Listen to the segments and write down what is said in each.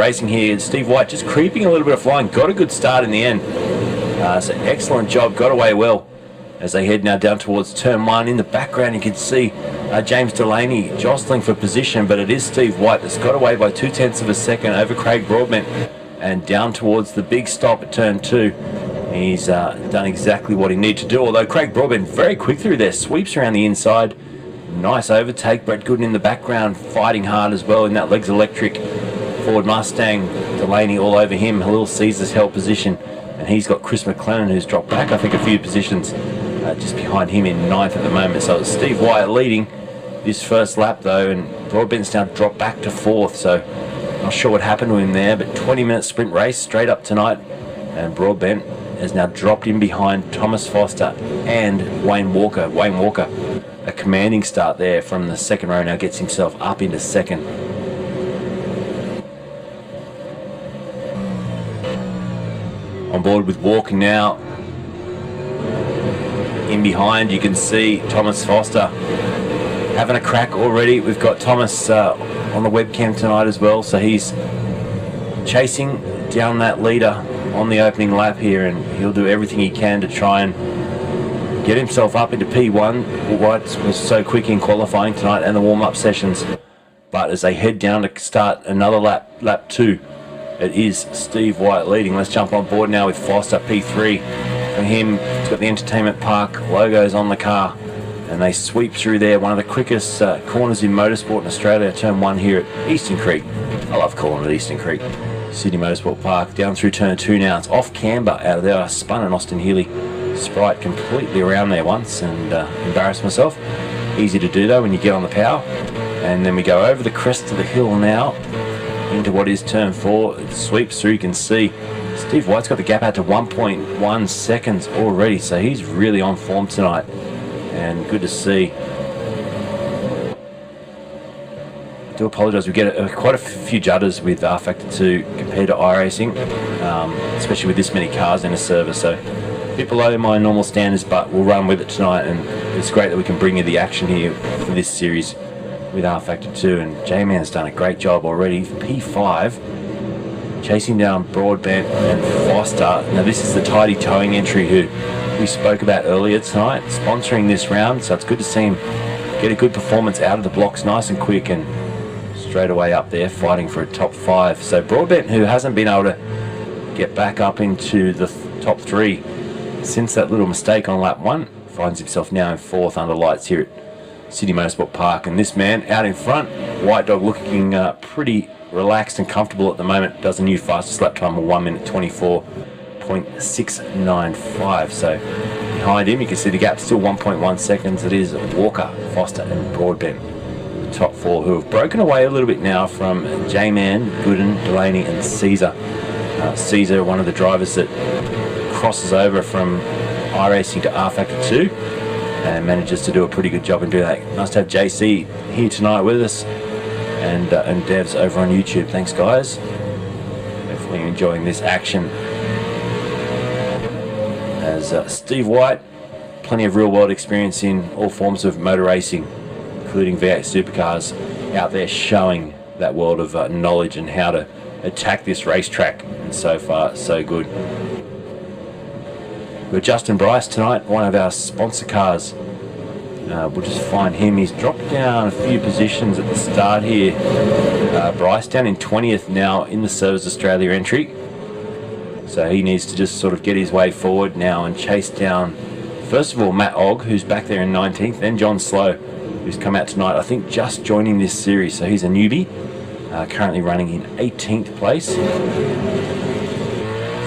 Racing here. Steve White just creeping a little bit of flying. Got a good start in the end. So excellent job. Got away well as they head now down towards turn 1. In the background you can see James Delaney jostling for position, but it is Steve White that's got away by 0.2 of a second over Craig Broadbent and down towards the big stop at turn 2. He's done exactly what he needed to do, although Craig Broadbent very quick through there, sweeps around the inside. Nice overtake. Brett Gooden in the background fighting hard as well in that Legs Electric Ford Mustang. Delaney all over him. Halil Caesar's held position, and he's got Chris McLennan who's dropped back I think a few positions just behind him in 9th at the moment. So it's Steve White leading this first lap though, and Broadbent's now dropped back to 4th, so not sure what happened to him there, but 20-minute sprint race straight up tonight, and Broadbent has now dropped in behind Thomas Foster and Wayne Walker. Wayne Walker, a commanding start there from the second row, now gets himself up into 2nd. On board with Walker now. In behind you can see Thomas Foster having a crack already. We've got Thomas on the webcam tonight as well, so he's chasing down that leader on the opening lap here, and he'll do everything he can to try and get himself up into P1. White was so quick in qualifying tonight and the warm-up sessions, but as they head down to start another lap 2, it is Steve White leading. Let's jump on board now with Foster, P3 for him. He's got the Entertainment Park logos on the car, and they sweep through there. One of the quickest corners in motorsport in Australia, turn 1 here at Eastern Creek. I love calling it Eastern Creek. Sydney Motorsport Park, down through turn 2 now. It's off camber out of there. I spun an Austin Healey Sprite completely around there once and embarrassed myself. Easy to do though when you get on the power. And then we go over the crest of the hill now into what is turn 4. It sweeps through. You can see Steve White's got the gap out to 1.1 seconds already, so he's really on form tonight, and good to see. I do apologise, we get quite a few judders with rFactor 2 compared to iRacing, especially with this many cars in a server, so a bit below my normal standards, but we'll run with it tonight, and it's great that we can bring you the action here for this series with rFactor 2. And J-Man's done a great job already. P5, chasing down Broadbent and Foster. Now this is the Tidy Towing entry who we spoke about earlier tonight, sponsoring this round, so it's good to see him get a good performance out of the blocks nice and quick, and straight away up there fighting for a top 5. So Broadbent, who hasn't been able to get back up into the top 3 since that little mistake on lap 1, finds himself now in 4th under lights here at Sydney Motorsport Park. And this man out in front, White Dog, looking pretty relaxed and comfortable at the moment, does a new fastest lap time of 1:24.695. So behind him you can see the gap still 1.1 seconds. It is Walker, Foster and Broadbent, the top 4, who have broken away a little bit now from J-Man, Gooden, Delaney and Caesar. Caesar, one of the drivers that crosses over from iRacing to rFactor 2 and manages to do a pretty good job in doing that. Nice to have JC here tonight with us, and Devs over on YouTube. Thanks guys, definitely enjoying this action as Steve White, plenty of real world experience in all forms of motor racing including V8 supercars, out there showing that world of knowledge and how to attack this racetrack, and so far so good. We've got Justin Bryce tonight, one of our sponsor cars. We'll just find him. He's dropped down a few positions at the start here. Bryce down in 20th now in the Service Australia entry. So he needs to just sort of get his way forward now and chase down, first of all, Matt Ogg, who's back there in 19th, then John Slow, who's come out tonight, I think just joining this series. So he's a newbie, currently running in 18th place. So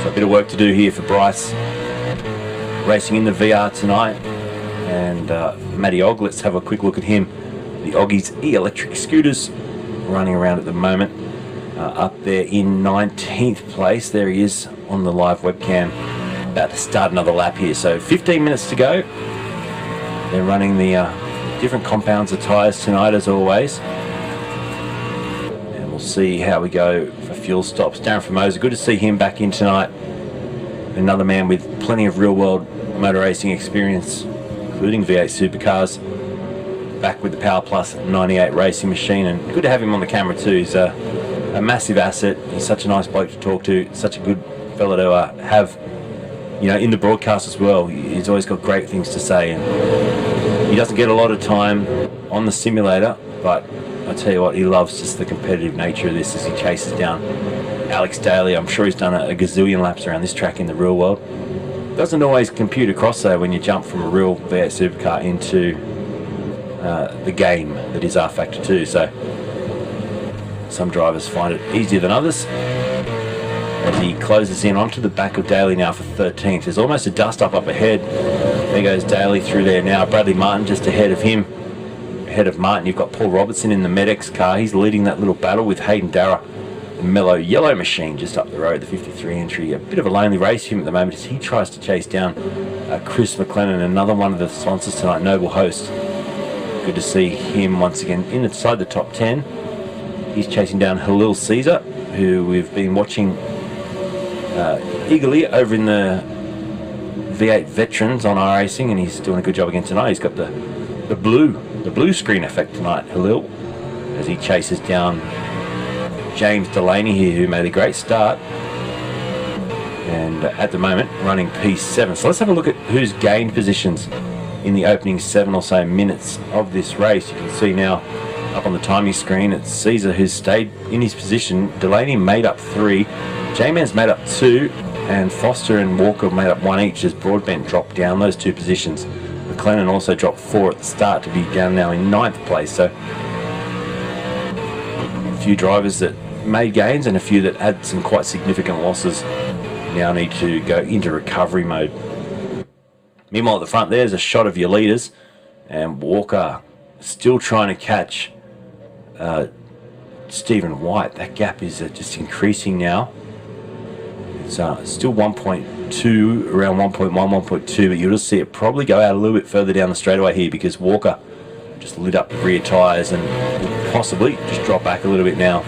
a bit of work to do here for Bryce. Racing in the VR tonight. And Matty Ogg, let's have a quick look at him. The Oggies e-electric scooters running around at the moment. Up there in 19th place. There he is on the live webcam. About to start another lap here. So 15 minutes to go. They're running the different compounds of tyres tonight as always. And we'll see how we go for fuel stops. Darren Formosa, good to see him back in tonight. Another man with plenty of real world motor racing experience, including V8 supercars, back with the Power Plus 98 racing machine, and good to have him on the camera too. He's a massive asset. He's such a nice bloke to talk to, such a good fella to have, you know, in the broadcast as well. He's always got great things to say, and he doesn't get a lot of time on the simulator, but I tell you what, he loves just the competitive nature of this as he chases down Alex Daly. I'm sure he's done a gazillion laps around this track in the real world. Doesn't always compute across though when you jump from a real V8 supercar into the game that is rFactor 2. So some drivers find it easier than others. As he closes in onto the back of Daly now for 13th. There's almost a dust up ahead. There goes Daly through there now. Bradley Martin just ahead of him. Ahead of Martin, you've got Paul Robertson in the Medex car. He's leading that little battle with Hayden Darragh, the mellow yellow machine just up the road, the 53 entry. A bit of a lonely race for him at the moment as he tries to chase down Chris McLennan, another one of the sponsors tonight, Noble Host. Good to see him once again inside the top 10. He's chasing down Halil Caesar, who we've been watching eagerly over in the V8 Veterans on iRacing, and he's doing a good job again tonight. He's got the blue screen effect tonight, Halil, as he chases down James Delaney here, who made a great start, and at the moment running P7. So let's have a look at who's gained positions in the opening 7 or so minutes of this race. You can see now up on the timing screen, it's Caesar who's stayed in his position. Delaney made up 3, J-Man's made up 2, and Foster and Walker made up 1 each as Broadbent dropped down those 2 positions. McLennan also dropped 4 at the start to be down now in 9th place. So a few drivers that made gains and a few that had some quite significant losses now need to go into recovery mode. Meanwhile at the front there's a shot of your leaders, and Walker still trying to catch Stephen White. That gap is just increasing now. It's still 1.2, around 1.1, 1.2, but you'll just see it probably go out a little bit further down the straightaway here because Walker just lit up the rear tyres and will possibly just drop back a little bit now.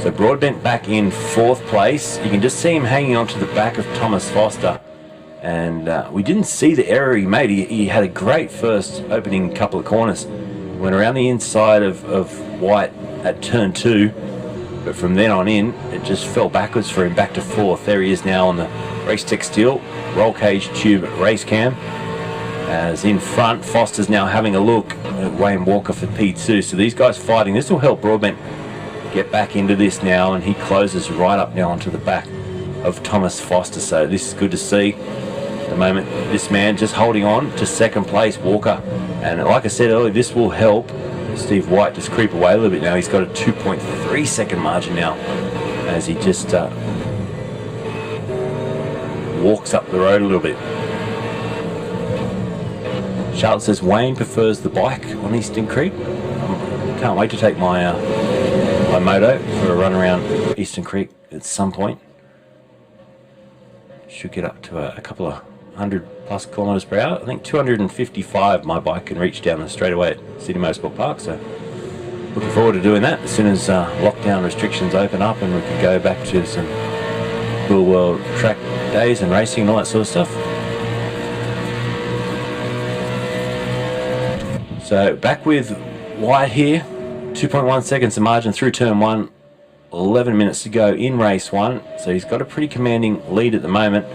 So Broadbent back in 4th place. You can just see him hanging on to the back of Thomas Foster, and we didn't see the error he made. He had a great first opening couple of corners. Went around the inside of White at turn 2, but from then on in it just fell backwards for him back to 4th. There he is now on the Race Textile roll cage tube race cam. As in front, Foster's now having a look at Wayne Walker for P2. So these guys fighting. This will help Broadbent get back into this now, and he closes right up now onto the back of Thomas Foster. So this is good to see. At the moment, this man just holding on to 2nd place, Walker. And like I said earlier, this will help Steve White just creep away a little bit now. He's got a 2.3 second margin now as he just walks up the road a little bit. Charlotte says Wayne prefers the bike on Eastern Creek. Can't wait to take my my moto for a run around Eastern Creek at some point. Should get up to a couple of 100+ kilometers per hour. I think 255 my bike can reach down the straightaway at City Motorsport Park. So looking forward to doing that as soon as lockdown restrictions open up and we can go back to some real world track days and racing and all that sort of stuff. So back with White here, 2.1 seconds of margin through turn 1, 11 minutes to go in race 1. So he's got a pretty commanding lead at the moment,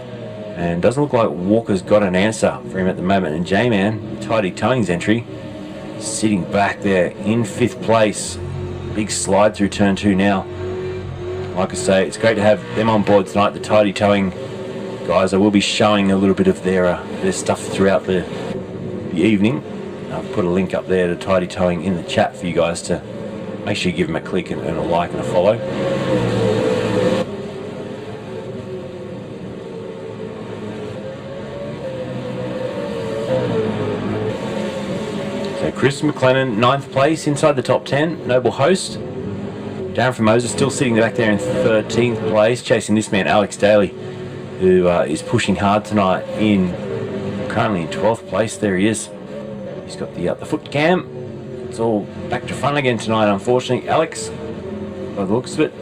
and doesn't look like Walker's got an answer for him at the moment. And J-Man, Tidy Towing's entry, sitting back there in 5th place. Big slide through turn 2 now. Like I say, it's great to have them on board tonight, the Tidy Towing guys. I will be showing a little bit of their stuff throughout the evening. I've put a link up there to Tidy Towing in the chat for you guys to make sure you give them a click and a like and a follow. So Chris McLennan, 9th place inside the top 10. Noble Host. Darren Formosa still sitting back there in 13th place, chasing this man Alex Daly, who is pushing hard tonight currently in 12th place. There he is. He's got the foot cam. It's all back to front again tonight, unfortunately. Alex, by the looks of it,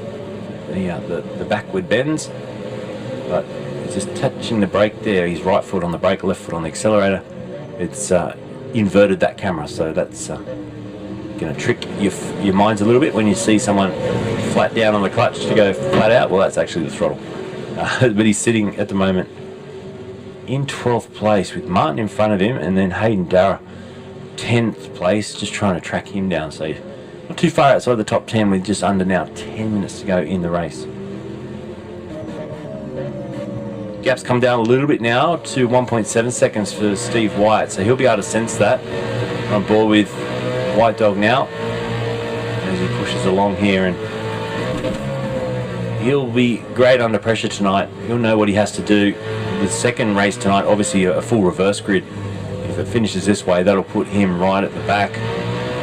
the backward bends, but he's just touching the brake there. His right foot on the brake, left foot on the accelerator. It's inverted that camera, so that's going to trick your minds a little bit when you see someone flat down on the clutch to go flat out. Well, that's actually the throttle. But he's sitting at the moment in 12th place with Martin in front of him, and then Hayden Darragh 10th place, just trying to track him down. So not too far outside the top 10 with just under now 10 minutes to go in the race. Gap's come down a little bit now to 1.7 seconds for Steve White, so he'll be able to sense that. On board with White Dog now as he pushes along here, and he'll be great under pressure tonight. He'll know what he has to do. The second race tonight, obviously a full reverse grid. If it finishes this way, that'll put him right at the back.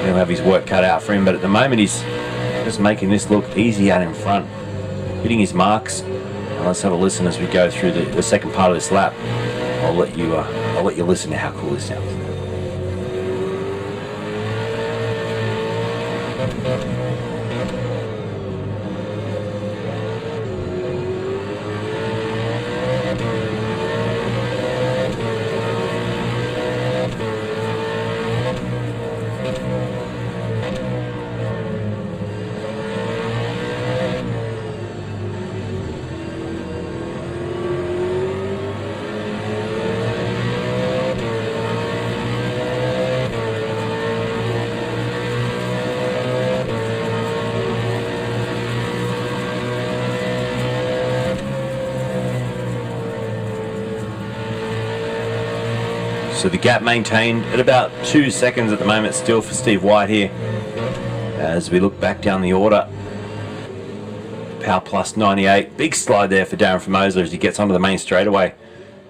He'll have his work cut out for him, but at the moment he's just making this look easy out in front, hitting his marks. And let's have a listen as we go through the second part of this lap. I'll let you listen to how cool this sounds. So the gap maintained at about 2 seconds at the moment still for Steve White here. As we look back down the order, Power Plus 98, big slide there for Darren Formosa as he gets onto the main straightaway.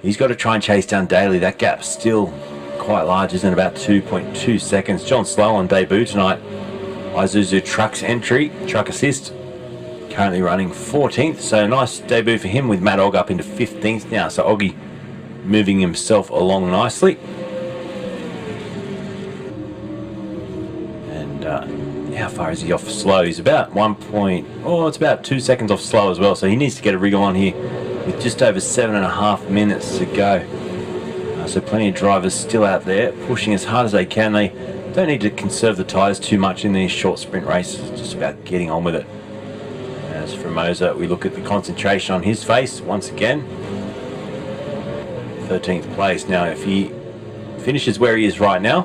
He's got to try and chase down Daly. That gap's still quite large, isn't it? About 2.2 seconds. John Slow on debut tonight. Isuzu Trucks entry, truck assist. Currently running 14th, so nice debut for him with Matt Ogg up into 15th now. So Oggy moving himself along nicely. And how far is he off slow? He's about it's about 2 seconds off slow as well. So he needs to get a wriggle on here with just over 7.5 minutes to go. So plenty of drivers still out there pushing as hard as they can. They don't need to conserve the tyres too much in these short sprint races. It's just about getting on with it. As Formosa, we look at the concentration on his face once again. 13th place. Now if he finishes where he is right now,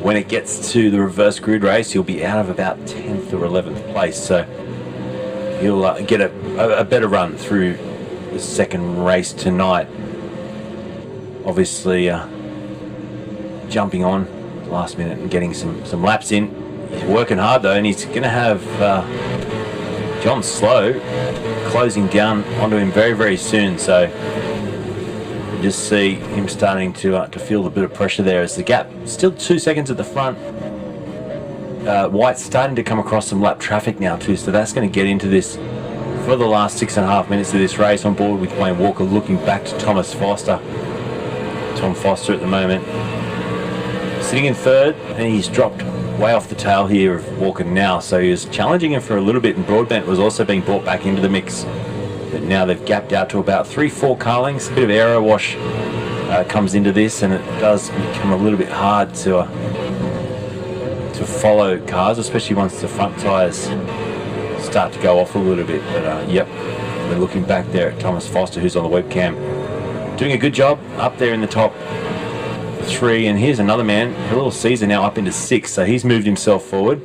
when it gets to the reverse grid race, he'll be out of about 10th or 11th place, so he'll get a better run through the second race tonight. Obviously jumping on last minute and getting some laps in. He's working hard though, and he's going to have John Slow closing down onto him very, very soon, so just see him starting to feel a bit of pressure there as the gap still 2 seconds at the front. White's starting to come across some lap traffic now too, so that's going to get into this for the last 6.5 minutes of this race. On board with Wayne Walker, looking back to Thomas Foster. Tom Foster at the moment sitting in third, and he's dropped way off the tail here of Walker now, so he was challenging him for a little bit, and Broadbent was also being brought back into the mix. But now they've gapped out to about 3-4 car lengths. A bit of aero wash comes into this, and it does become a little bit hard to follow cars, especially once the front tyres start to go off a little bit. But yep, we're looking back there at Thomas Foster, who's on the webcam, doing a good job up there in the top 3. And here's another man, a little Caesar now up into 6, so he's moved himself forward,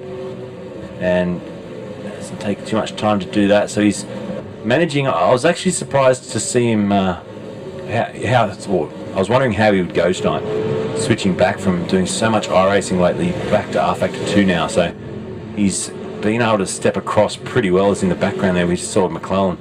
and it doesn't take too much time to do that. So he's managing. I was actually surprised to see him I was wondering how he would go tonight, switching back from doing so much iRacing lately back to rFactor 2 now, so he's been able to step across pretty well. As in the background there we saw McClellan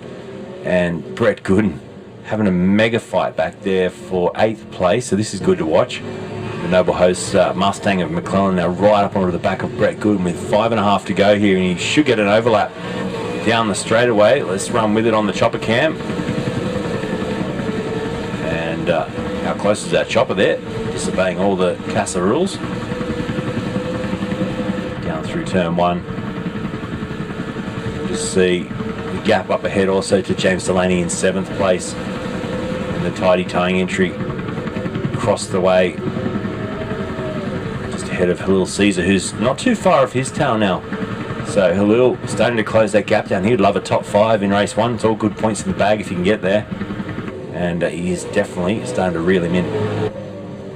and Brett Gooden having a mega fight back there for 8th place, so this is good to watch. The Noble Host Mustang of McClellan now right up onto the back of Brett Gooden with 5.5 to go here, and he should get an overlap down the straightaway. Let's run with it on the chopper cam. And how close is that chopper there? Disobeying all the CASA rules. Down through turn 1. Just see the gap up ahead also to James Delaney in 7th place. And the tidy tying entry across the way. Just ahead of Halil Caesar, who's not too far off his tail now. So Halil starting to close that gap down. He'd love a top 5 in race 1. It's all good points in the bag if you can get there. And he's definitely starting to reel him in.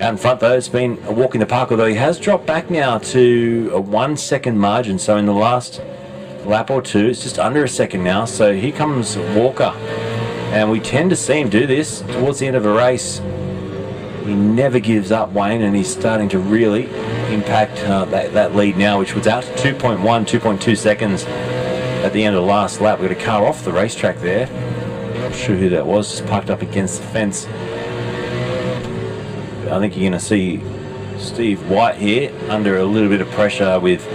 Out in front though, it's been a walk in the park, although he has dropped back now to a 1 second margin. So in the last lap or two, it's just under a second now. So here comes Walker. And we tend to see him do this towards the end of a race. He never gives up, Wayne, and he's starting to really impact that lead now, which was out to 2.1, 2.2 seconds at the end of the last lap. We got a car off the racetrack there. Not sure who that was, just parked up against the fence. I think you're going to see Steve White here under a little bit of pressure with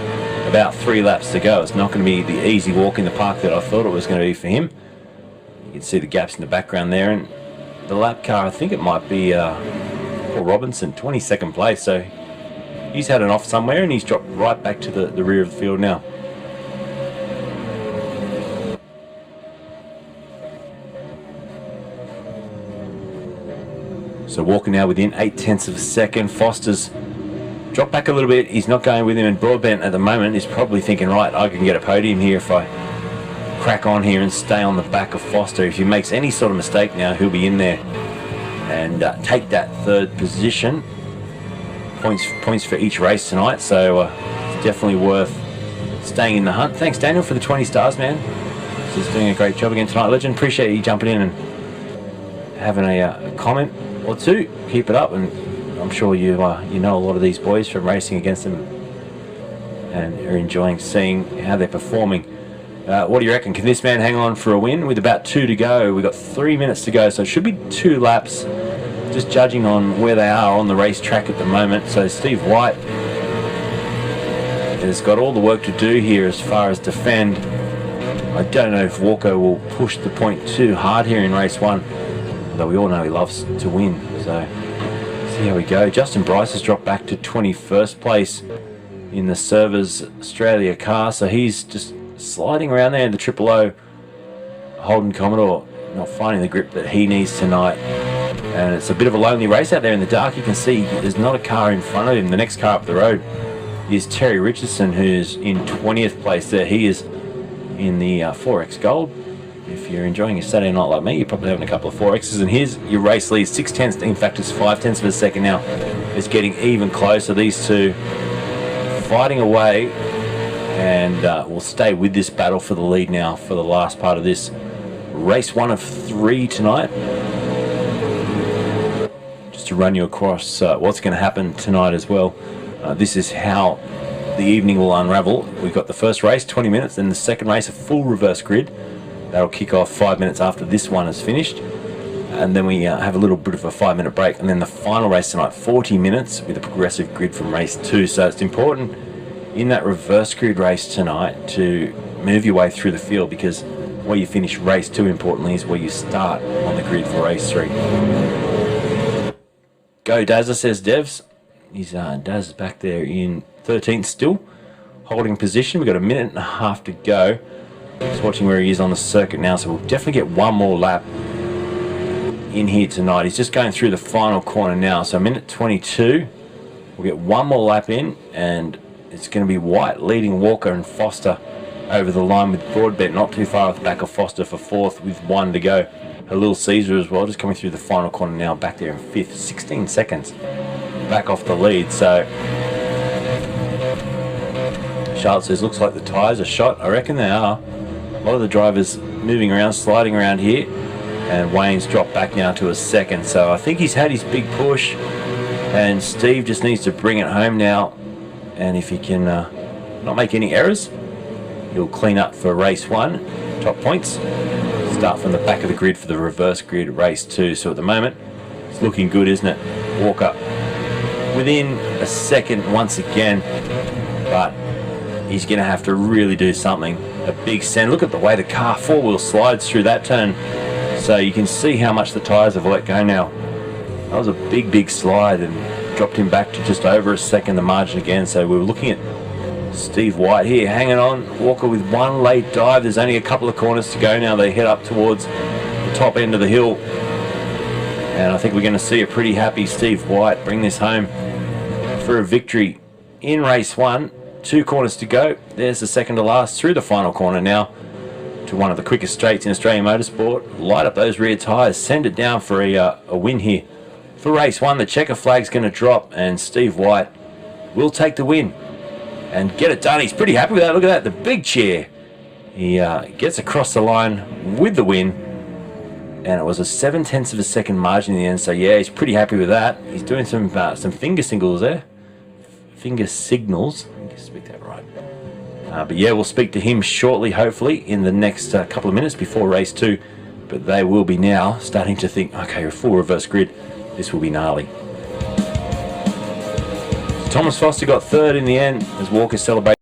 about 3 laps to go. It's not going to be the easy walk in the park that I thought it was going to be for him. You can see the gaps in the background there, and the lap car, I think it might be Paul Robinson, 22nd place. So he's had an off somewhere and he's dropped right back to the rear of the field now. So Walker now within 0.8 of a second. Foster's dropped back a little bit. He's not going with him, and Broadbent at the moment is probably thinking, right, I can get a podium here if I crack on here and stay on the back of Foster. If he makes any sort of mistake now, he'll be in there and take that 3rd position. Points for each race tonight, so it's definitely worth staying in the hunt. Thanks, Daniel, for the 20 stars, man. Just doing a great job again tonight, Legend. Appreciate you jumping in and having a comment or two. Keep it up, and I'm sure you know a lot of these boys from racing against them and are enjoying seeing how they're performing. What do you reckon? Can this man hang on for a win with about 2 to go? We've got 3 minutes to go, so it should be 2 laps, just judging on where they are on the racetrack at the moment. So Steve White has got all the work to do here as far as defend. I don't know if Walker will push the point too hard here in race 1, although we all know he loves to win. So see how we go. Justin Bryce has dropped back to 21st place in the Servers Australia car, so he's just sliding around there in the Triple O. Holden Commodore not finding the grip that he needs tonight, and it's a bit of a lonely race out there in the dark. You can see there's not a car in front of him. The next car up the road is Terry Richardson, who's in 20th place there. He is in the 4X Gold. If you're enjoying your Saturday night like me, you're probably having a couple of 4Xs, and here's your race lead, 6/10, in fact it's 5/10 of a second now. It's getting even closer, these two fighting away, and we'll stay with this battle for the lead now for the last part of this race 1 of 3 tonight. Just to run you across what's going to happen tonight as well. This is how the evening will unravel. We've got the first race, 20 minutes, then the second race, a full reverse grid. That'll kick off 5 minutes after this one is finished. And then we have a little bit of a 5-minute break. And then the final race tonight, 40 minutes with a progressive grid from race 2. So it's important in that reverse grid race tonight to move your way through the field, because where you finish race 2, importantly, is where you start on the grid for race 3. Go Dazza, says Devs. He's Daz is back there in 13th still, holding position. We've got a minute and a half to go. Just watching where he is on the circuit now, so we'll definitely get one more lap in here tonight. He's just going through the final corner now, so minute 22. We'll get one more lap in, and it's going to be White leading Walker and Foster over the line, with Broadbent not too far off the back of Foster for 4th with 1 to go. Halil Caesar as well, just coming through the final corner now, back there in 5th, 16 seconds back off the lead. So Charlotte says, looks like the tyres are shot. I reckon they are. A lot of the drivers moving around, sliding around here, and Wayne's dropped back now to a 2nd. So I think he's had his big push, and Steve just needs to bring it home now. And if he can not make any errors, he'll clean up for race 1, top points. Start from the back of the grid for the reverse grid race 2. So at the moment, it's looking good, isn't it? Walker within a 2nd once again, but he's going to have to really do something. A big send. Look at the way the car 4-wheel slides through that turn. So you can see how much the tyres have let go now. That was a big slide and dropped him back to just over a 2nd the margin again. So we were looking at Steve White here hanging on. Walker with 1 late dive. There's only a couple of corners to go now. They head up towards the top end of the hill, and I think we're going to see a pretty happy Steve White bring this home for a victory in race 1. 2 corners to go. There's the second to last through the final corner now to one of the quickest straights in Australian motorsport. Light up those rear tyres. Send it down for a win here. For race 1, the checker flag's going to drop, and Steve White will take the win and get it done. He's pretty happy with that. Look at that, the big cheer. He gets across the line with the win, and it was a 0.7 of a second margin in the end. So yeah, he's pretty happy with that. He's doing some finger signals there. Finger signals. I can speak that right. But yeah, we'll speak to him shortly, hopefully, in the next couple of minutes before race 2. But they will be now starting to think, okay, a full reverse grid. This will be gnarly. Thomas Foster got 3rd in the end as Walker celebrated.